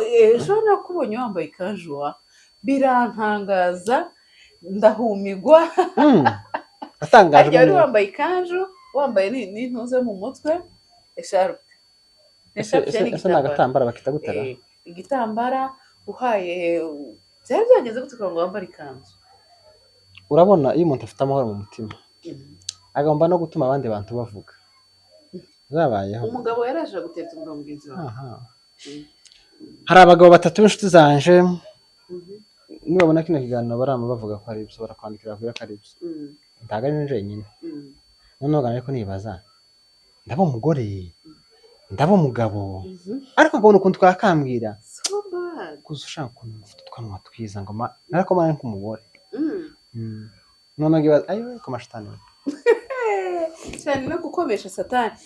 ejo nakubonye wambaye ikanju birantangaza ndahumigwa. atangajwe Harya wari n'iki? wambaye ikanju wambaye n'intuze mu mutwe esharupe ese n'agatambara bakita gutera igitambara uhaye byari byagenze gute kugira ngo wambare ikanzu? urabona iyo umuntu afite amahoro mu mutima agomba no gutuma abandi bantu bavuga zabayeho. Umugabo yaraje guteza umugabo mugenzi wawe. Hari abagabo batatu b'inshuti zanje nibabona kino kiganiro barama bavuga ko ari ibyo barakwandikira kugira ko ari ibyo ntago ari nje nyine noneho ariko nibaza ndaba umugore ndaba umugabo ariko ngo ukuntu twakambwira kuza ushaka ukuntu mufite twanwa twiza ngo nariko mane nk'umugore noneho ngibaza ayo ko mashitani cyane no gukomesha satani.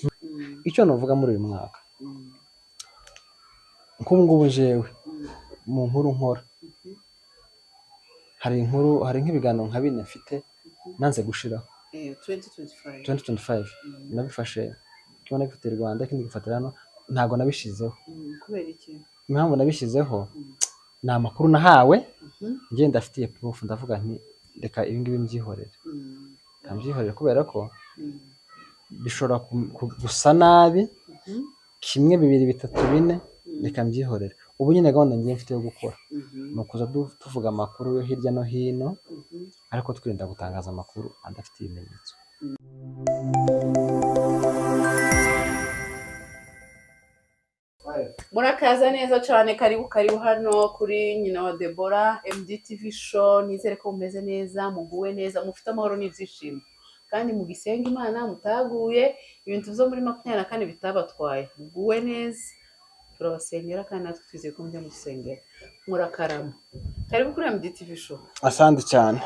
Icyo novuga muri uyu mwaka nk'ubu ngubu jewe mu nkuru nkora hari nk'ibiganiro nka bine mfite nanze gushiraho 2025 nabifashe tubona gifite Rwanda ikindi gifatira hano ntago nabishizeho. Kubera iki? Impamvu nabishizeho ni amakuru nahawe ngiye ndafitiye proof ndavuga nti reka ibi ngibi mbyihorere kambyihorere kubera ko bishobora gusa nabi kimwe bibiri bitatu bine reka mbyihorere. Ubu nyine gahunda ngiye mfite yo gukora ni ukuza tuvuga amakuru yo hirya no hino ariko twirinda gutangaza amakuru adafite ibimenyetso. Murakaza neza cyane, karibu hano kuri nyina wa Deborah MDTV show. Nizere ko mumeze neza, muguwe neza, mufite amahoro n'ibyishimo kandi mugisenga Imana mutaguye ibintu byo muri 24 bitabatwaye. Muguwe neza, turabasengera kandi natwe twizeye ko mujya musengera. Murakarama, karibu kuri MDTV show. Asante cyane.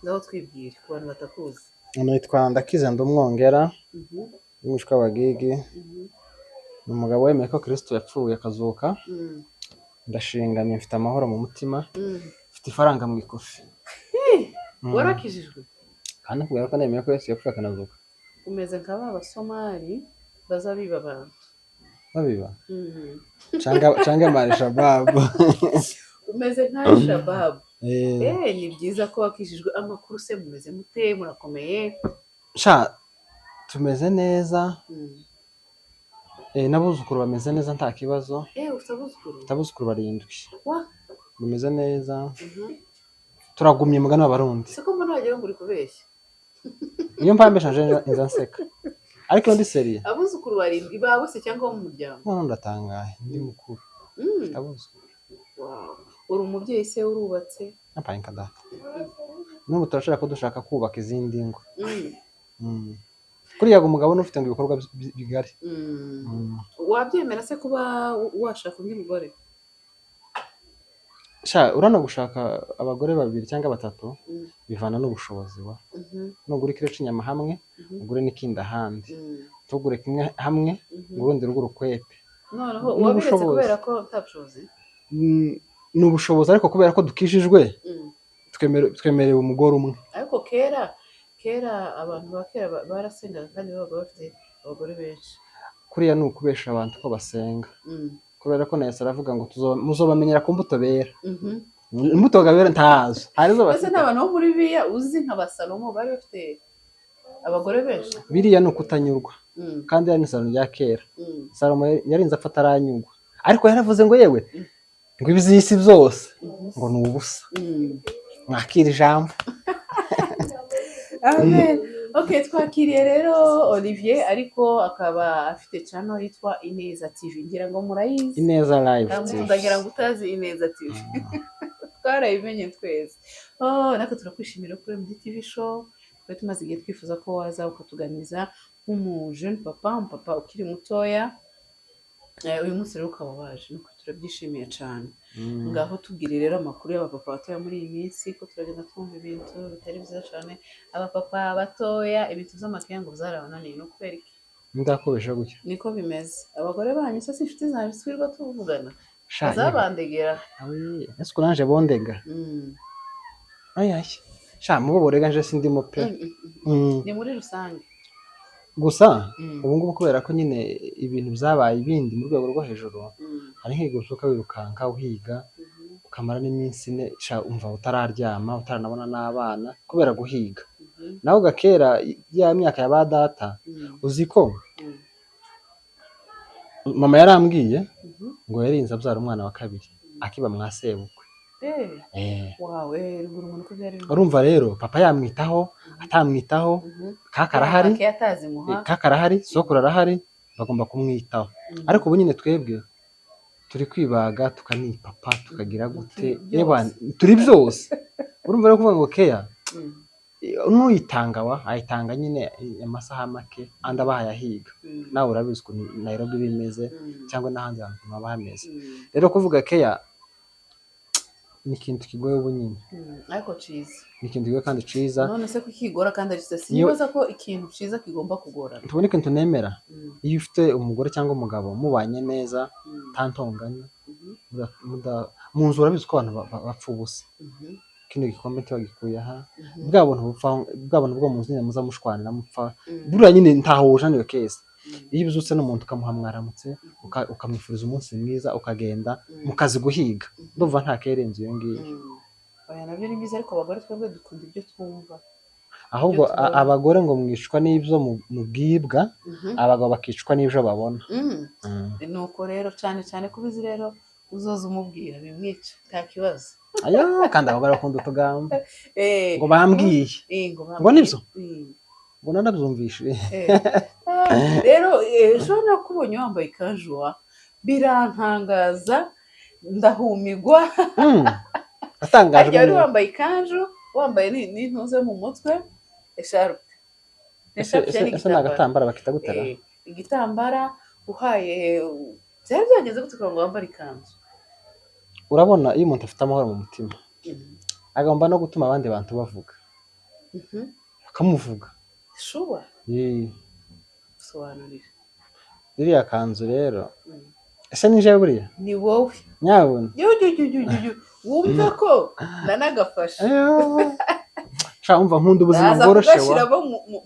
Ngaho twibwire ku bantu batakuzi. Nitwa Ndakize Ndumwongera n'umushwa wa Gigi. Umugabo wemeye ko Kristo yapfuye akazuka. Ndashinganye mfite amahoro mu mutima. Mfite ifaranga mu ikofi. Warakijijwe? Kandi kubera ko nemeye ko Yesu yapfuye akanazuka. Umeze nk'aba basomali bazabiba abantu. Babiba? Changa mari Shabab. Umeze nka Shabab. Ni byiza ko wakijijwe. Amakuru se mumeze mute? Murakomeye? Tumeze neza. N'abuzukuru bameze neza nta kibazo. Utabuzukuru barindwi. Bameze neza. Turagumye mugana w'abarundi. Siko mbona wagira ngo uri kubeshya. Iyo mpambesha nje inza nseka. Ariko ndi seriye. Abuzukuru barindwi bawe se cyangwa mu muryango? None ndatangaye ndi mukuru. Abuzukuru. Wow. Uri umubyeyi se urubatse? Napaye nkadata. N'ubu turashaka ko dushaka kubaka izindi ngo. Kuriya umugabo n'ufite ngo ibikorwa bigari. Wabyemera se kuba washaka undi mugore? Urana gushaka abagore babiri cyangwa batatu bivana n'ubushobozi wa. Nugura ikiro cy'inyama hamwe, ugure n'ikindi ahandi. Tugure kimwe hamwe, ubundi ruguru kwepe. Noneho wabiretse kubera ko utabushobozi? Ni ubushobozi ariko kubera ko dukishijwe twemerewe umugore umwe. Ariko kera abantu bakera barasengaga kandi babaga bafite abagore benshi. Kuriya ni ukubesha abantu ko basenga. Kubera ko Yesu aravuga ngo muzobamenyera ku mbuto bera. Imbuto gabera ntazo. Harizo bafite. Ese n'abantu bo muri Bibiliya uzi nka Basalomo bari bafite abagore benshi. Biriya ni ukutanyurwa. Kandi ari n'isano rya kera. Salomo yarinze afata aranyugwa. Ariko yaravuze ngo yewe ngo ibizisi byose ngo ni ubusa. Mwakira ijambo. Amen. Okay, twakiriye rero Olivier ariko akaba afite channel yitwa Ineza TV. Ngira ngo murayizi. Ineza Live. Ndagira ngo utazi Ineza TV. Twarayimenye twese. Nako turakwishimira kuri MDTV show. Twari tumaze igihe twifuza ko waza ukatuganiza nk'umujene papa ukiri mutoya. Uyu munsi rero ukaba waje nuko turabyishimiye cyane. Ngaho tubwire rero amakuru y'abapapa batoya muri iyi minsi ko turagenda twumva ibintu bitari byiza cyane. Abapapa batoya ibintu by'amakiya ngo byarabananiye no kubera iki? Ndakobesha gutya. Niko bimeze. Abagore banyu se inshuti zaje twirwa tuvugana. Azabandegera. Ese ko nanje bondega. Mubo borega nje sindimo pe. Ni muri rusange. gusa ubu ngubu kubera ko nyine ibintu byabaye ibindi mu rwego rwo hejuru, hari nk'igihe ubyuka wirukanka uhiga ukamara n'iminsi ine umva utararyama utaranabona n'abana kubera guhiga. naho gakera ya myaka ya ba data uzi ko mama yarambwiye ngo yarinze abyara umwana wa kabiri akiba mwa sebukwe. urumva rero papa yamwitaho atamwitaho kakarahari sokuru arahari bagomba kumwitaho. ariko ubu nyine twebwe turi kwibaga tukanipapa tukagira gute turi byose. urumva rero kuvuga ngo keya n'uyitanga ayitanga nyine amasaha make andi abahaye ahiga. nawe urabizi ukuntu Nairobi bimeze cyangwa n'ahandi hantu haba hameze. rero kuvuga keya ni ikintu kigoye ubu nyine, ariko ciza ni ikintu kigoye kandi ciza. none se kukigora kandi ari ciza, sinibaza ko ikintu ciza kigomba kugorana. tubone ikintu nemera, iyo ufite umugore cyangwa umugabo mubanye neza tantonganya mu nzu, urabizi ko abantu bapfa ubusa. kino gikombe tubagikuye aha bwa buntu bwo mu nzu nyine muza mushwanira mupfa buriya nyine ntahuje niyo kese. iyo uzutse n'umuntu ukamuha mwaramutse ukamwifuriza umunsi mwiza ukagenda mu kazi guhiga, ndumva nta kerenze iyo ngiyo. oya nabyo ni byiza, ariko abagore twebwe dukunda ibyo twumva. ahubwo abagore ngo mwicwa n'ibyo mubwibwa, abagabo bakicwa n'ibyo babona. nuko rero cyane cyane kubizi rero uzoza umubwira bimwica nta kibazo. kandi abagore bakunda utugambo ngo bambwiye ngo nibyo ngo nanabyumvishe. rero ejo nakubonye wambaye ikanzu birantangaza ndahumigwa. atangajwe wari wambaye ikanzu wambaye n'intuze mu mutwe esharupe ese n'agatambara bakita gutera igitambara uhaye byari byageze gute kugira ngo wambare ikanzu. urabona iyo umuntu afite amahoro mu mutima agomba no gutuma abandi bantu bavuga bakamuvuga. shuba sobanurira iriya kanzu rero. ese nije buriya ni wowe nyabona wumva ko nanagafasha umva nkunda ubuzima bworoshe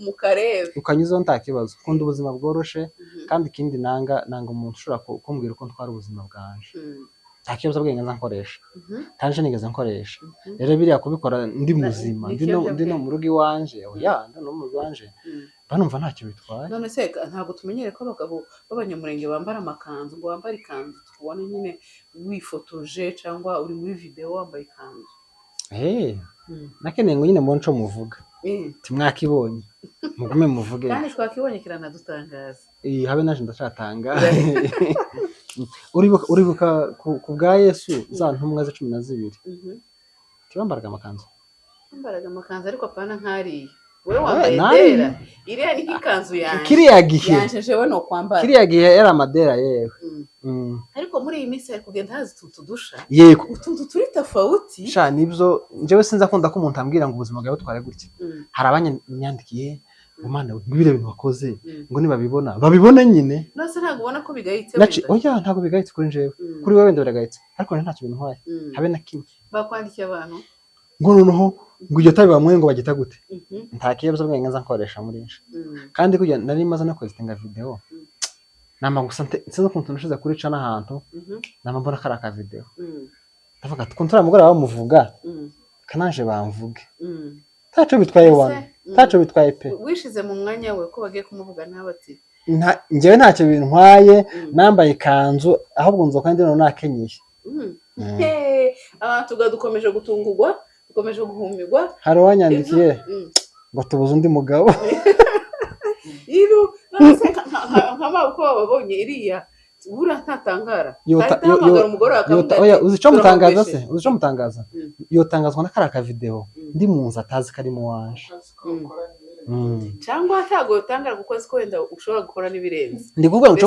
mu karere ukanyuzaho nta kibazo. nkunda ubuzima bworoshe kandi ikindi nanga umuntu ushobora kumbwira uko ntwara ubuzima bwanje nta kibazo bwenge nza nkoresha tanje nigeze nkoresha. rero biriya kubikora ndi muzima ndi no mu rugo iwanje ndi no mu rugo iwanje banumva ntacyo bitwaye. none se ntabwo tumenyere ko abagabo b'abanyamurenge bambara amakanzu ngo wambare ikanzu tubone nyine wifotoje cyangwa uri muri video wambaye ikanzu. nakeneye ngo nyine mbone ico muvuga timwakibonye mugume muvuge kandi twakibonye kiranadutangaza. habe naje ndacatanga. uribuka ku bwa Yesu za ntumwa ze 12 tibambaraga amakanzu ariko apana nkariye wewe wambaye dera iriya ni ikanzu yanjye kiriya gihe yanjejewe no kwambara kiriya gihe era amadera yewe. ariko muri iyi minsi ari kugenda hazi tutudusha yego utuntu turi tofauti nibyo njyewe sinza kunda ko umuntu ambwira ngo ubuzima bwawe butware gutya. hari abanyandikiye ngo mana ngibire ibintu wakoze ngo nibabibona babibone nyine. nose ntabwo ubona ko bigayitse ntabwo bigayitse kuri njyewe kuri wowe wenda biragayitse ariko ntacyo bintwaye habe na kimwe. bakwandikiye abantu ngo noneho ngo iryo tabi bamwe ngo bagita gute nta kibazo bwenge nza nkoresha muri nshi kandi kujya nari maze no kwesitinga video nama gusa nse kuntu nashize kuri cana ahantu nama mbona karaka video ndavuga ati kuntura mugora bamuvuga kananje bamvuge taco bitwaye wana taco bitwaye pe wishize mu mwanya we ko bagiye kumuvuga ntabati njyewe ntacyo bintwaye nambaye ikanzu ahubwo nzo kandi no nakenyeye. abantu dukomeje gutungurwa dukomeje guhumirwa. hari wanyandikiye ngo tubuze undi mugabo iru nkama uko babonye iriya bura ntatangara uzi ico mutangaza se uzi ico mutangaza yotangazwa n'akaraka video ndi mu nzu atazi karimo wanje cyangwa ntago yotangara kuko ko wenda ushobora gukora n'ibirenze. ndi kuvuga ngo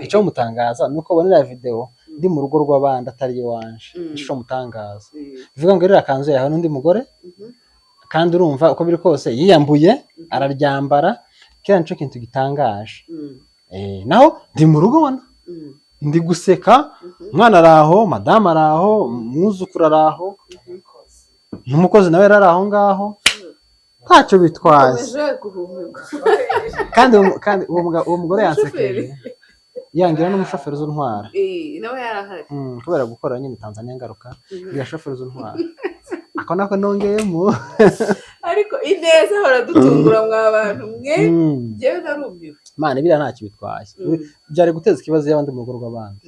ico mutangaza nuko bonera video ndi mu rugo rw'abandi atari iwanje ico mutangaza bivuga ngo rero akanzu yawe n'undi mugore kandi urumva uko biri kose yiyambuye araryambara kira nico kintu gitangaje. naho ndi mu rugo wana ndi guseka umwana araho madame araho umwuzukuru araho n'umukozi nawe yari aho ngaho ntacyo bitwaye ukomeje guhumeka kandi uwo mugore yansekeye yangira n'umushoferi uz'intwara nawe yarahari kubera gukora nyine Tanzania ngaruka ya shoferi uz'intwara ako nako nongeyemo ariko ineza ahora dutungura mwa bantu mwe njyewe narumiwe Imana biriya ntacyo bitwaye byari guteza ikibazo y'abandi mu rugo rw'abandi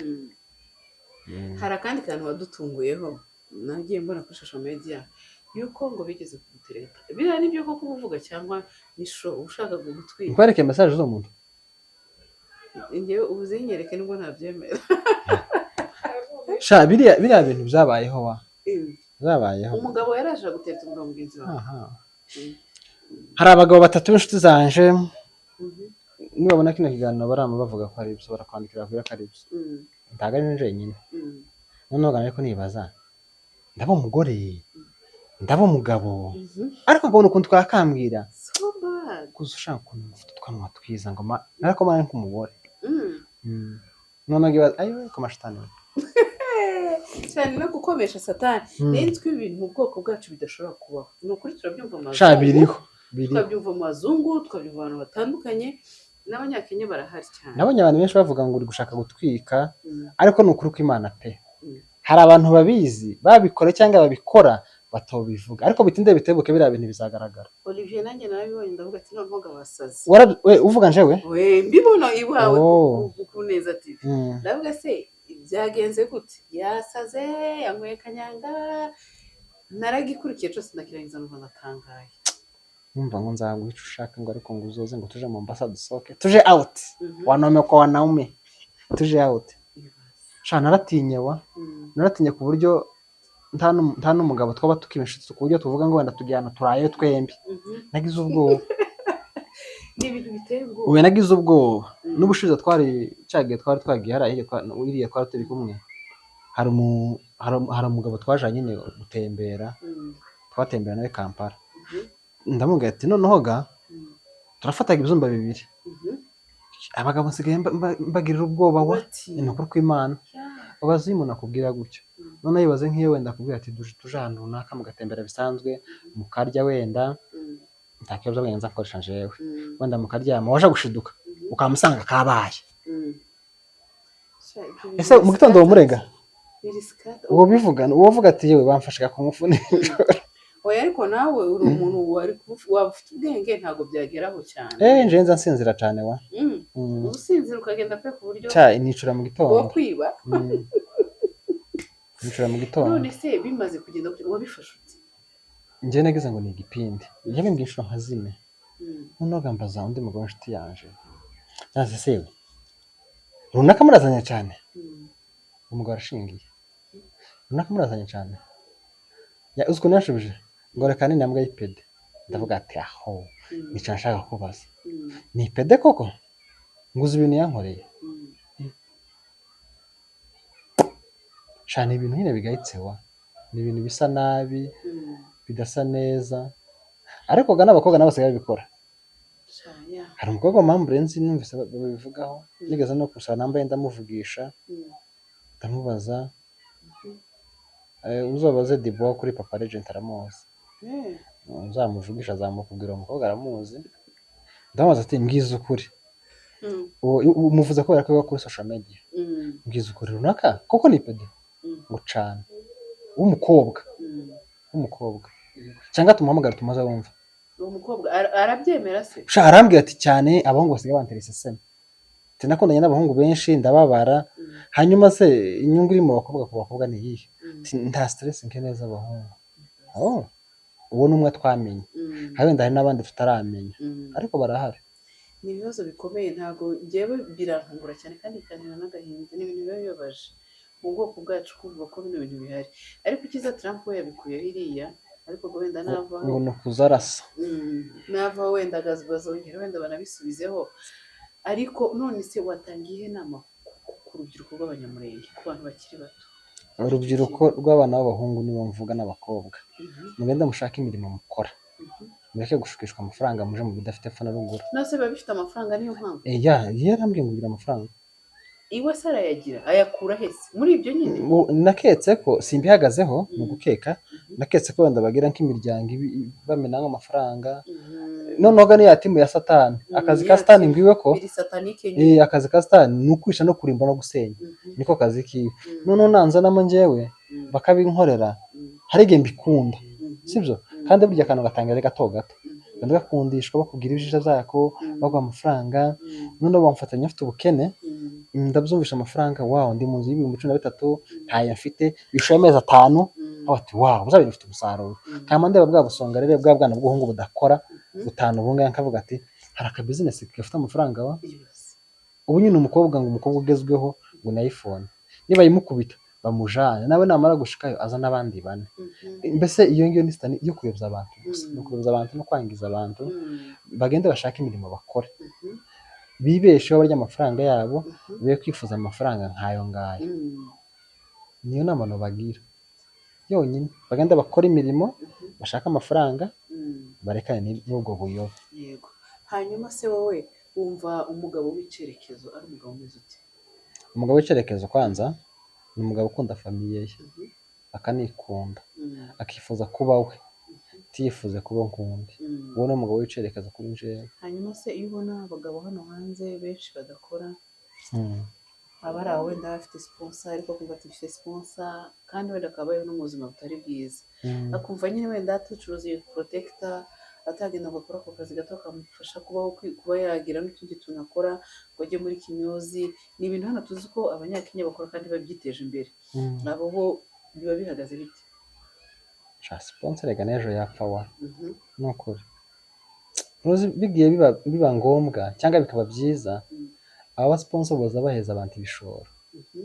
hari akandi kantu wadutunguyeho nagiye mbona kuri social media yuko ngo bigeze kugutereta biriya nibyo koko kuvuga cyangwa nisho ushaka kugutwika nkwereke message z'umuntu njyewe ubuzinyereke nibwo ntabyemera sha biriya bintu byabayeho zabayeho umugabo yaraje gutereta umugabo mugenzi wawe hari abagabo batatu b'inshuti zanje nibabona kino kiganiro barama bavuga ko ari ibyo barakwandikira ko ari ibyo ntago ari nje nyine noneho ariko nibaza ndaba umugore ndaba umugabo ariko ngabona ukuntu twakambwira kuza ushaka ukuntu mufite twanwa twiza ngo nariko mara nk'umugore noneho ngibaza ayo ko mashitani cyane no gukomesha satani nenzwe ibintu mu bwoko bwacu bidashobora kubaho ni ukuri turabyumva mu mazungu biriho turabyumva mu mazungu twabyumva abantu batandukanye n'abanyakenya barahari cyane nabonye abantu benshi bavuga ngo uri gushaka gutwika ariko ni ukuri ko Imana pe hari abantu babizi babikora cyangwa babikora batobivuga ariko bitinde bitebuke biriya bintu bizagaragara Olivier nanjye narabibonye ndavuga ati none ntoga wasaze uvuga njewe mbibona iwawe kuneza TV ndavuga se byagenze gute yasaze yanyweye kanyanga naragikurikiye cyose ndakirangiza numva ndatangaye numva ngo nzaguha icyo ushaka ngo ariko ngo uzoze ngo tuje mu Mombasa dusoke tuje out wanaume kwa wanaume tuje out sha naratinye ku buryo nta n'umugabo twaba tukibishitse ku buryo tuvuga ngo wenda tujyana turaye twembi nagize ubwoba n'ibintu biteye ubwoba uwe nagize ubwoba n'ubushize twagiye twagiye iriya twari turi kumwe hari umugabo twaje nyine gutembera twatembera nawe Kampala ndamubwira ati noneho ga turafataga ibyumba bibiri abagabo nsigaye mbagirira ubwoba ni ukuri kw'Imana ubaze iyo umuntu akubwira gutyo noneho yibaze nk'iyo wenda akubwira ati tuje ahantu runaka mugatembera bisanzwe mukarya wenda nta kibazo ngenza nkoresha jewe wenda mukaryama waje gushiduka ukamusanga kabaye ese mu gitondo wamurega uwo bivuga uwo vuga ati yewe bamfashaga kumufuna oya ariko nawe uri umuntu waba ufite ubwenge ntabwo byageraho cyane nje nza nsinzira cyane usinzira ukagenda pe ku buryo nicura mu gitondo wo kwiba nicura mu gitondo none se bimaze kugenda wabifashe uti njye nagize ngo ni igipindi yabimbye inshuro nka zine noneho gambaza undi mugabo w'inshuti yanje naze sewe runaka murazanye cyane umugabo arashingiye runaka murazanye cyane uziko nashubije ngo reka ni nambwa y'ipede ndavuga ati aho nica nshaka kubaza ni ipede koko nguzi ibintu yankoreye shana ibintu nyine bigayitsewa ni ibintu bisa nabi bidasa neza ariko ga n'abakobwa nabo basigaye babikora hari umukobwa mpamvu nzi numvise babivugaho nigeze no kusaba nambaye ndamuvugisha ndamubaza uzobaze Dibo kuri Papa Legend aramuzi uzamuvugisha azamukubwira umukobwa aramuzi ndamubaza ati mbwiza ukuri umuvuze ko yakora kuri social media mbwiza ukuri runaka koko ni pede ngo cane w'umukobwa cyangwa tumuhamagara tumaze wumva umukobwa arabyemera se arambwira ati cyane abahungu basigaye banterese sema tinakundanye n'abahungu benshi ndababara hanyuma se inyungu iri mu bakobwa ni iyihe nta stress nke neza abahungu uwo n'umwe twamenye wenda hari n'abandi tutaramenya ariko barahari ni ibibazo bikomeye ntabwo njyewe birantungura cyane kandi bikanira n'agahinda ni ibintu biba bibabaje mu bwoko bwacu kumva ko bino bintu bihari ariko icyiza Trump we yabikuyeho iriya ariko wenda navaho ngo ni ukuzarasa navaho wenda bazongera wenda banabisubizeho ariko none se watangiye inama ku rubyiruko rw'abanyamurenge ku bantu bakiri bato urubyiruko rw'abana b'abahungu nibo mvuga n'abakobwa mugende mushaka imirimo mukora mureke gushukishwa amafaranga muje mu bidafite epfo na ruguru nose biba bifite amafaranga niyo mpamvu yarambwiye ngo ugira amafaranga iwe se arayagira ayakura hese muri ibyo nyine naketse ko simbihagazeho mu gukeka naketse ko wenda bagira nk'imiryango bamena nk'amafaranga noneho niya timu ya satani akazi ka satani ngwiwe ko akazi ka satani ni ukwica no kurimba no gusenya niko kazi kiwe noneho nanzanamo njyewe bakabinkorera hari igihe mbikunda sibyo kandi burya akantu gatangira gato gato kandi gakundishwa bakubwira ibijisho zako baguha amafaranga noneho bamfatanya afite ubukene ndabyumvisha amafaranga wow ndi mu nzu y'ibihumbi 13 ntayo mfite bishoye amezi 5 bati wow uzabira ufite umusaruro kandi ndeba bwa busonga rero bwa bwana bw'uhungu budakora butanu bunga nkavuga ati hari aka business gafite amafaranga wa ubu nyine umukobwa ngo umukobwa ugezweho ngo na iPhone niba yimukubita bamujane nawe namara gushikayo aza n'abandi bane mbese iyo ngiyo ni stani yo kuyobya abantu no kuyobya abantu no kwangiza abantu bagende bashaka imirimo bakora bibesheho barya amafaranga yabo be kwifuza amafaranga nkayo ngayo niyo nama no bagira yonyine bagenda bakora imirimo bashaka amafaranga barekane n'ubwo buyobe yego hanyuma se wowe wumva umugabo w'icerekezo ari umugabo umeze ute umugabo w'icerekezo kwanza ni umugabo ukunda famiye ye akanikunda akifuza kuba we tifuze kuba nkundi ubona umugabo w'icerekezo kuri nje hanyuma se iyo ubona abagabo hano hanze benshi badakora abari aho wenda bafite sponsor ariko kumva ati bafite sponsor kandi wenda akabayeho n'ubuzima butari bwiza akumva nyine wenda atucuruza protector atagenda gukora ako kazi gato kamufasha kuba yagira n'utundi tuntu akora ngo ajye muri kimyozi ni ibintu hano tuzi ko abanyakenya bakora kandi babyiteje imbere nabo bo biba bihagaze bite sponsor rega nejo yapfa wa nukuri rozi bigiye biba ngombwa cyangwa bikaba byiza aba sponsor boza baheza abantu ibishoro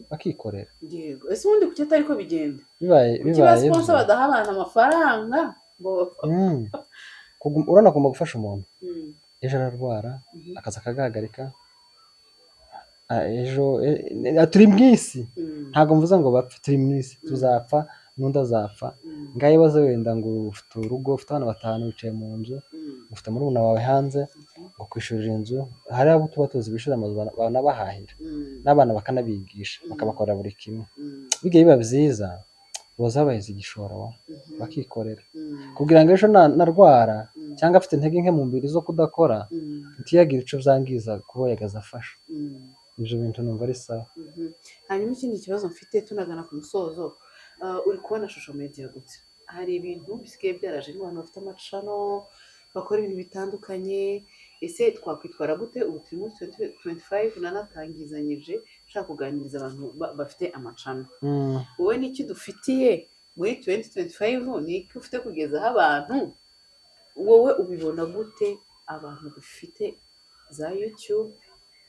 bakikorera yego ese ubundi kuki atari ko bigenda bibaye sponsor badaha abantu amafaranga ngo urana kumba gufasha umuntu ejo ararwara akaza akagahagarika ejo turi mwisi ntago mvuze ngo bapfe turi mwisi tuzapfa n'undi azapfa ngaye baze wenda ngo ufite urugo ufite abana 5 wicaye mu nzu ufite murumuna wawe hanze ngo kwishurira inzu hari abo tuba tuzi bishura amazu banabahahira n'abana bakanabigisha bakabakora buri kimwe bigiye biba byiza boza baheze igishoro bakikorera kugira ngo ejo narwara cyangwa afite intege nke mu mbiri zo kudakora ntiyagira ico byangiza kuba yagaza afasha ibyo bintu numva ari sawa hanyuma ikindi kibazo mfite tunagana ku musozo uri kubona social media gute hari ibintu bisigaye byaraje n'abantu bafite amacano bakora ibintu bitandukanye ese twakwitwara gute ubu turi muri 2025 nanatangizanyije nshaka kuganiriza abantu bafite amacano wowe n'iki dufitiye muri 2025 n'iki ufite kugezaho abantu wowe ubibona gute abantu dufite za YouTube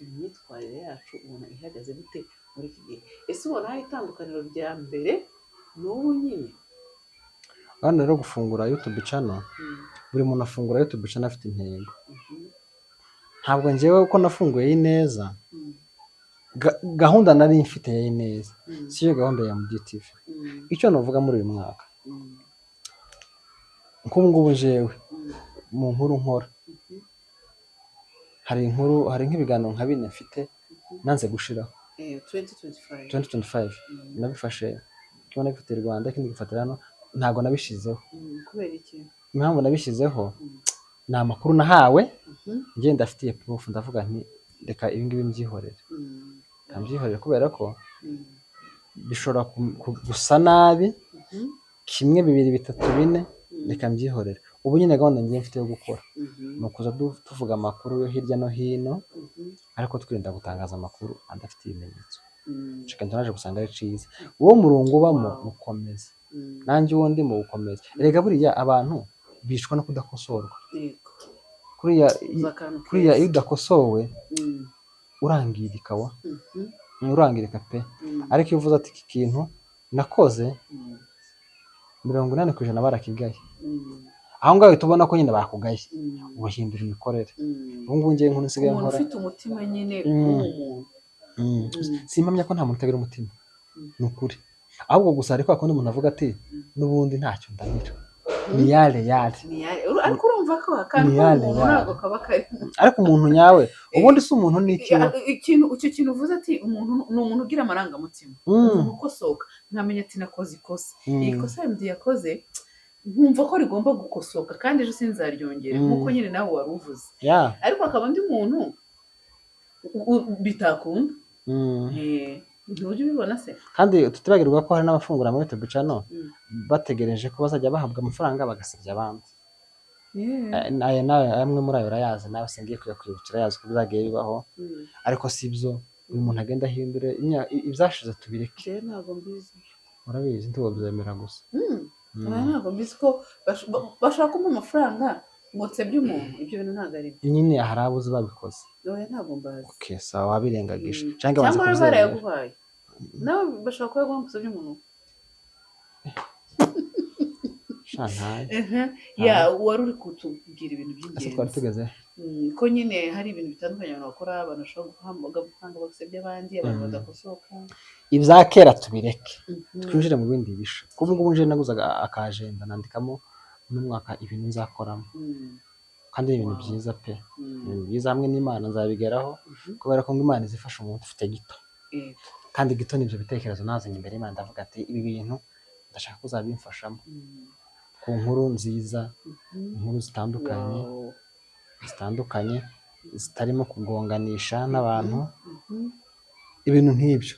imyitwarire yacu ubona ihagaze gute muri iki gihe ese ubona hari itandukaniro rya mbere n'ubu nyine hano rero gufungura YouTube channel buri muntu afungura YouTube channel afite intego ntabwo njyewe uko nafunguye neza gahunda nari mfite neza siyo gahunda ya MDTV icyo navuga muri uyu mwaka nk'ubu ngubu njyewe mu nkuru nkora hari nk'ibiganiro nka bine mfite nanze gushiraho 2025 nabifashe kibona gifite Rwanda ikindi gifatira hano ntago nabishizeho kubera iki impamvu nabishizeho ni amakuru nahawe ngenda ndafitiye proof ndavuga nti reka ibi ngibi mbyihorere kambyihorere kubera ko bishobora gusa nabi kimwe bibiri bitatu bine reka mbyihorere ubu nyine gahunda ngiye mfite yo gukora nukuza tuvuga amakuru yo hirya no hino ariko twirinda gutangaza amakuru adafite ibimenyetso cika naje gusanga ari ciza uwo murongo bamo mukomeza nanjye uwo ndi mu gukomeza erega buriya abantu bishwa no kudakosorwa kuriya iyo udakosowe urangirika urangirika pe ariko iyo uvuze ati iki kintu nakoze 80% barakigaye aho ngaho tubona ko nyine bakugaye ubahindura ibikorere ubu ngubu ngiye nkuru nsigaye nkora ufite umutima nyine w'umuntu simpamya ko nta muntu utagira umutima ni ukuri ahubwo gusa ariko akundi umuntu avuga ati n'ubundi ntacyo ndamira ni yale ariko urumva ko akantu umuntu ntabwo kaba karimo ariko umuntu nyawe ubundi si umuntu ni ikintu icyo kintu uvuze ati umuntu ni umuntu ugira amarangamutima umuntu ukosoka nkamenya ati nakoze ikosa iyi kosa ndi yakoze nkumva ko rigomba gukosoka kandi ejo sinzaryongere nk'uko nyine nawe wari uvuze ariko hakaba undi muntu bitakunda ntujya ubibona se kandi tutibagirwa ko hari n'abafungura muri YouTube channel bategereje ko bazajya bahabwa amafaranga bagasebya abandi nawe amwe muri ayo urayazi nawe singiye kuyakwibukira yazi ko bizagiye bibaho ariko si byo uyu muntu agenda ahindure ibyashize tubireke ntabwo mbizi urabizi ntiwabyemera gusa ntabwo mbizi ko bashaka kumpa amafaranga ngo nsebye umuntu ibyo bintu ntabwo ari byo nyine hari abo uzi babikoze ntabwo mbazi okay sawa wabirengagije cyangwa barayaguhaye nawe bashaka kuyaguha ngo usebye umuntu wari uri kutubwira ibintu by'ingenzi twari tugeze ko nyine hari ibintu bitandukanye abantu bakora abantu bashobora guhabwa amafaranga bagasebya abandi abantu badakosoka ibya kera tubireke twinjire mu bindi bisha kuko ngubu nje naguzaga akajenda nandikamo n'umwaka ibintu nzakoramo kandi ni ibintu byiza pe ibintu byiza hamwe n'Imana nzabigeraho kubera ko ngo Imana izifasha umuntu ufite gito kandi gito nibyo bitekerezo nazanye imbere y'Imana ndavuga ati ibi bintu ndashaka ko uzabimfashamo ku nkuru nziza inkuru zitandukanye zitarimo kugonganisha n'abantu ibintu nk'ibyo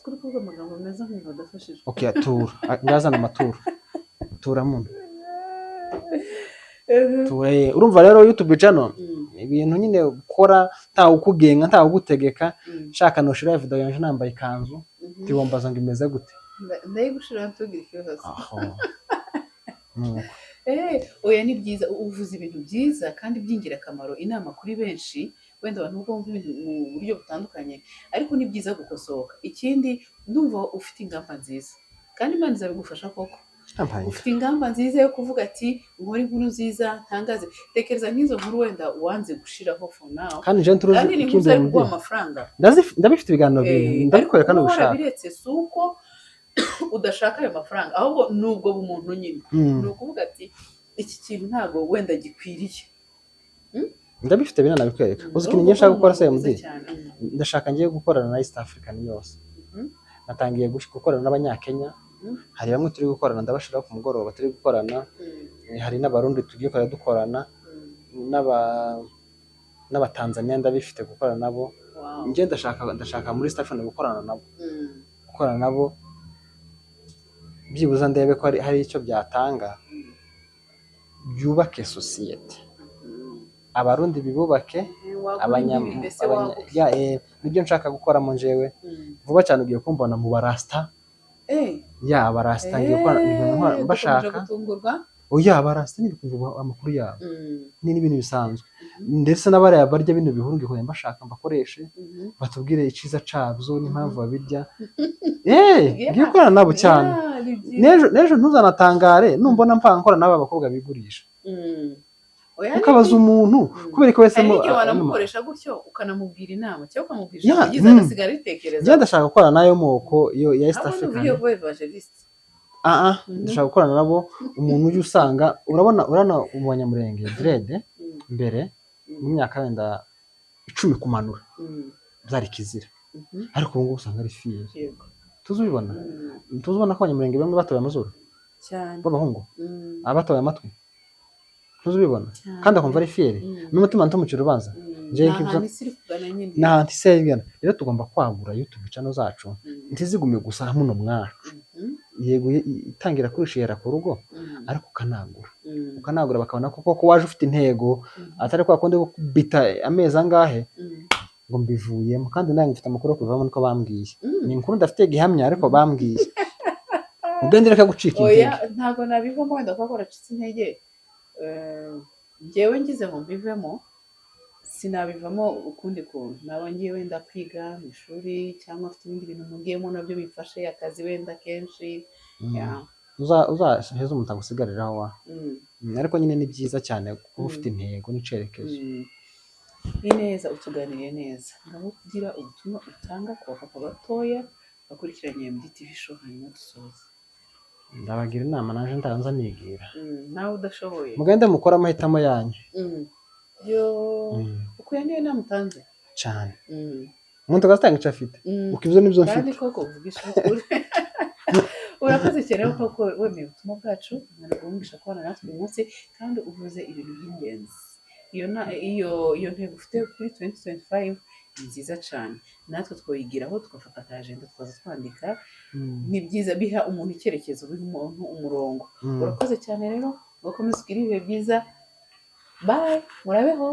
uri kuvuga amagambo meza nkumva adafashije okay tura ngazana amaturo tura muno urumva rero YouTube channel ibintu nyine ukora ntawe ukugenga ntawe ugutegeka shaka no shira video yanje nambaye ikanzu tiwombaza ngo imeze gute ndayigushira ntugire ikibazo oya ni byiza uvuze ibintu byiza kandi by'ingirakamaro inama kuri benshi wenda abantu bumva ibintu mu buryo butandukanye ariko ni byiza gukosoka ikindi ndumva ufite ingamba nziza kandi Imana izabigufasha koko ufite ingamba nziza yo kuvuga ati nkora inkuru nziza ntangaze tekereza nk'izo nkuru wenda uwanze gushiraho for now kandi je nturuzi ikindi ari kuguha amafaranga ndabifite ibiganiro bintu ndabikwereka no gushaka biretse suko udashaka ayo mafaranga ahubwo nubwo bumuntu nyine ni ukuvuga ati iki kintu ntago wenda gikwiriye ndabifite bina nabikwereka uzi ikintu ngiye nshaka gukora CMD ndashaka ngiye gukorana na East African yose natangiye gukorana n'abanyakenya hari bamwe turi gukorana ndabashira ku mugoroba turi gukorana hari n'abarundi tugiye dukorana n'abatanzania ndabifite gukorana nabo ngiye ndashaka muri East African gukorana nabo byibuza ndebe ko hari icyo byatanga byubake societe abarundi bibubake nibyo nshaka gukoramo njewe vuba cyane ugiye kumbona mu barasta abarasta ngiye gukora mbashaka abarasta nyine kumva amakuru yabo n'ibintu bisanzwe ndetse n'abariya barya bino bihuru ngiye mbashaka mbakoreshe batubwire iciza cabyo n'impamvu babirya ngiye gukora nabo cyane nejo ntuzanatangare numbona mpanga nkora n'aba bakobwa bigurisha ukabaza umuntu kubera ko wese wanamukoresha gutyo ukanamubwira inama cyangwa ukamubwira yagize agasigara ritekereza njye ndashaka gukora nayo moko ya East African ndashaka gukorana nabo umuntu ujya usanga urabona umubanyamurenge dread mbere mu myaka wenda 10 kumanura byari kizira ariko ubu ngubu usanga ari fiye tuzubibona ko abanyamurenge bamwe batoye amazuru cyane b'abahungu abatoye amatwi tuzubibona kandi akumva ari fiere n'umutima ntumukira ubanza nje nk'ibyo n'ahantu isegana rero tugomba kwagura YouTube channel zacu ntizigume gusa muno mwacu yego itangira kurishera ku rugo ariko ukanagura bakabona ko waje ufite intego atari kwa kundi bita ameza angahe ngo mbivuyemo kandi nange mfite amakuru yo kuvamo niko bambwiye ni inkuru ndafite gihamya ariko bambwiye ugendera kagucika intege ntago nabivamo wenda ko acitse intege njyewe ngize ngo mbivemo sinabivamo ukundi kuntu naba ngiye wenda kwiga mu ishuri cyangwa afite ibindi bintu mugiyemo nabyo bifashe akazi wenda kenshi uzaheza umuntu agusigariraho ariko nyine ni byiza cyane kuba ufite intego n'icerekezo ni neza utuganiriye neza ngaho kugira ubutumwa utanga ku bapapa batoya bakurikiranye muri TV show hanyuma dusoze ndabagira inama naje ndanza nigira nawe udashoboye mugende mukora amahitamo yanyu ukuye niyo namutanze cyane umuntu agatanga icyo afite uko ibyo nibyo mfite kandi koko uvugisha ukuri urakoze cyane kuko wemeye ubutumwa bwacu umwana bwumvisha kubana natwe uyu munsi kandi uvuze ibintu by'ingenzi. Iyo ntego ufite kuri 2025 ni nziza cyane, natwe twayigiraho tugafata ka agenda tukaza twandika. Ni byiza, biha umuntu icyerekezo, biha umuntu umurongo. Urakoze cyane rero, ugakomeza ugire ibihe byiza. Bye, murabeho.